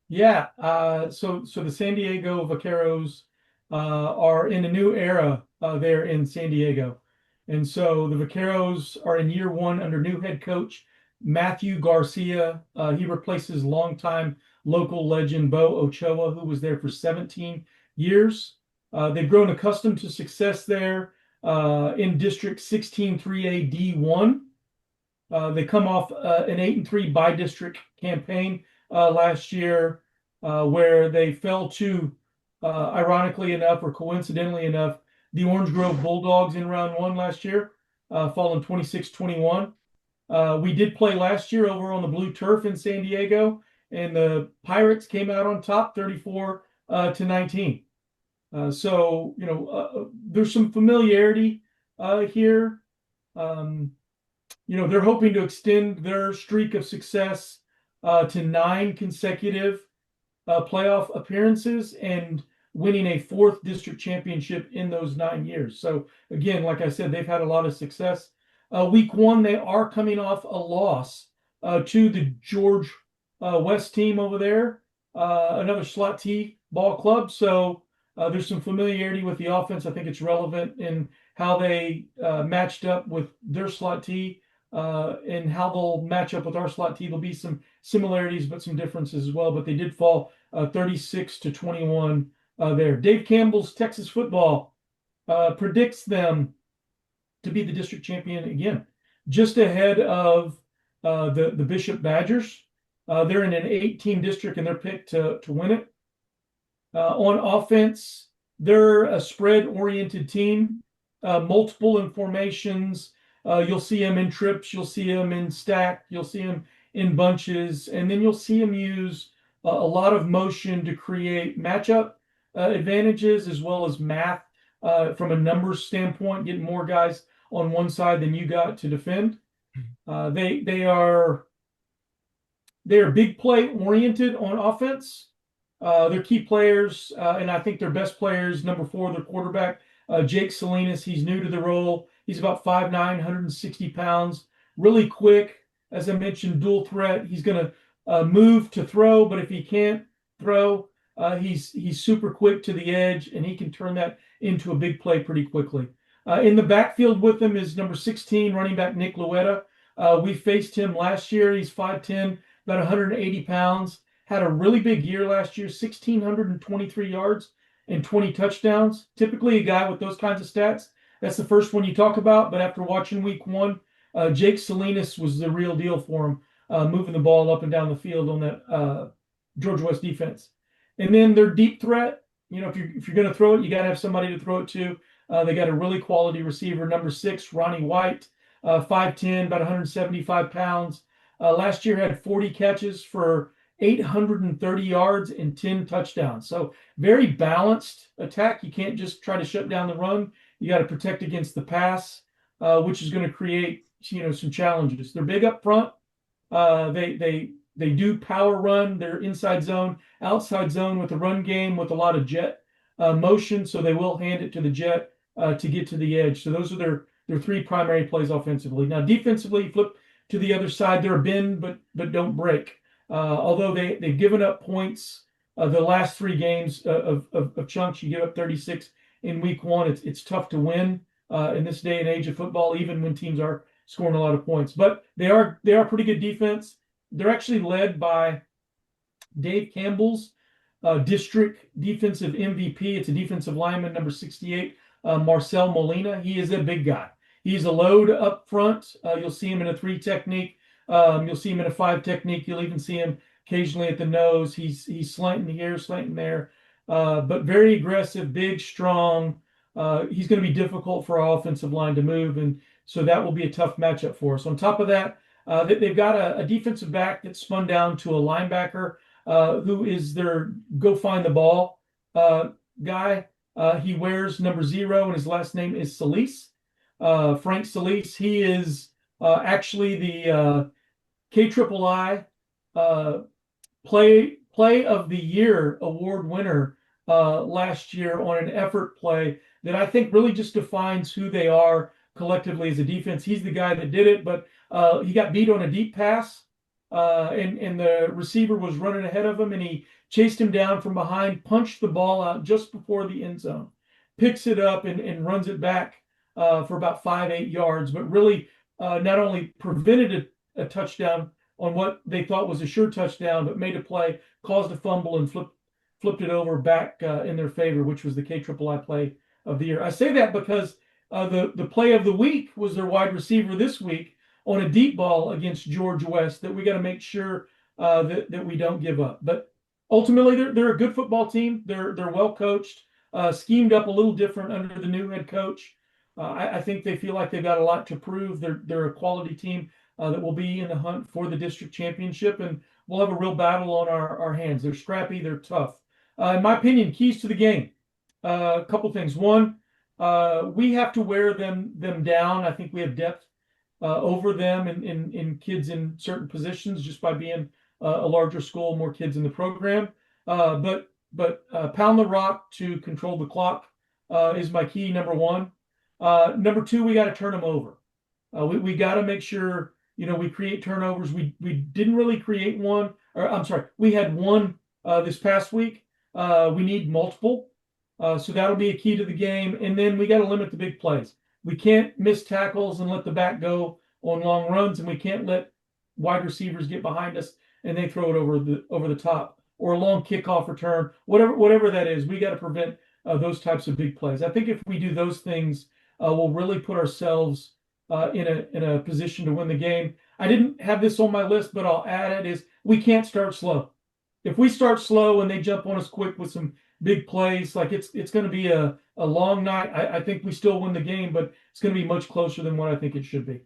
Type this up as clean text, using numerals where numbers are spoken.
Yeah, so the San Diego Vaqueros are in a new era there in San Diego. And so the Vaqueros are in year one under new head coach Matthew Garcia. He replaces longtime local legend Bo Ochoa, who was there for 17 years. They've grown accustomed to success there in District 163A D1. They come off an 8-3 by-district campaign last year, where they fell to, ironically enough or coincidentally enough, the Orange Grove Bulldogs in round one last year, falling 26-21. We did play last year over on the blue turf in San Diego, and the Pirates came out on top 34 to 19. So, there's some familiarity here. Um, they're hoping to extend their streak of success to 9 consecutive playoff appearances and winning a fourth district championship in those 9 years. So again, like I said, they've had a lot of success. Week one, they are coming off a loss to the George West team over there, another slot T ball club. So there's some familiarity with the offense. I think it's relevant in how they matched up with their slot T and how they'll match up with our slot T. There'll be some similarities, but some differences as well. But they did fall 36-21 there. Dave Campbell's Texas football predicts them to be the district champion again, just ahead of the Bishop Badgers. They're in an 8-team district and they're picked to win it. On offense, they're a spread-oriented team, multiple in formations. You'll see them in trips, you'll see them in stack, you'll see them in bunches, and then you'll see them use a lot of motion to create matchup advantages as well as math from a numbers standpoint, getting more guys on one side than you got to defend. They are big play oriented on offense. Their key players, and I think their best players, number 4, their quarterback, Jake Salinas. He's new to the role. He's about 5'9", 160 pounds, really quick. As I mentioned, dual threat. He's going to move to throw, but if he can't throw, he's super quick to the edge, and he can turn that into a big play pretty quickly. In the backfield with him is number 16, running back Nick Luetta. We faced him last year. He's 5'10", about 180 pounds. Had a really big year last year, 1,623 yards and 20 touchdowns. Typically, a guy with those kinds of stats, that's the first one you talk about. But after watching week one, Jake Salinas was the real deal for him, moving the ball up and down the field on that Georgia West defense. And then their deep threat, if you're going to throw it, you got to have somebody to throw it to. They got a really quality receiver, number 6, Ronnie White, 5'10", about 175 pounds. Last year had 40 catches for 830 yards and 10 touchdowns. So very balanced attack. You can't just try to shut down the run. You got to protect against the pass, which is going to create some challenges. They're big up front. They do power run. They're inside zone, outside zone with the run game with a lot of jet motion. So they will hand it to the jet to get to the edge. So those are their 3 primary plays offensively. Now defensively, flip to the other side. They're a bend but don't break. Although they've given up points the last 3 games of chunks. You give up 36 in week one. It's tough to win in this day and age of football, even when teams are scoring a lot of points. But they are pretty good defense. They're actually led by Dave Campbell's district defensive MVP. It's a defensive lineman, number 68, Marcel Molina. He is a big guy. He's a load up front. You'll see him in a 3 technique. You'll see him in a 5 technique. You'll even see him occasionally at the nose. He's slanting here, slanting there, but very aggressive, big, strong. He's going to be difficult for our offensive line to move, and so that will be a tough matchup for us. On top of that, they've got a defensive back that's spun down to a linebacker who is their go find the ball guy. He wears number 0, and his last name is Solis. Frank Solis. He is actually the KIII play of the year award winner last year on an effort play that I think really just defines who they are collectively as a defense. He's the guy that did it, but he got beat on a deep pass, and the receiver was running ahead of him, and he chased him down from behind, punched the ball out just before the end zone, picks it up and runs it back for about 5, 8 yards, but really not only prevented a touchdown on what they thought was a sure touchdown, but made a play, caused a fumble, and flipped it over back in their favor, which was the KIII play of the year. I say that because the play of the week was their wide receiver this week on a deep ball against George West that we got to make sure that we don't give up. But ultimately, they're a good football team. They're well coached, schemed up a little different under the new head coach. I think they feel like they've got a lot to prove. They're a quality team that will be in the hunt for the district championship, and we'll have a real battle on our hands. They're scrappy, they're tough. In my opinion, keys to the game. A couple things. One, we have to wear them down. I think we have depth over them in kids in certain positions just by being a larger school, more kids in the program. But pound the rock to control the clock is my key, number one. Number two, we got to turn them over. We got to make sure we create turnovers. We didn't really create one, or I'm sorry, we had one this past week. We need multiple. So that'll be a key to the game. And then we got to limit the big plays. We can't miss tackles and let the back go on long runs, and we can't let wide receivers get behind us and they throw it over the top, or a long kickoff return, whatever that is. We got to prevent those types of big plays. I think if we do those things, we'll really put ourselves in a position to win the game. I didn't have this on my list, but I'll add it, is we can't start slow. If we start slow and they jump on us quick with some big plays, like it's going to be a long night. I think we still win the game, but it's going to be much closer than what I think it should be.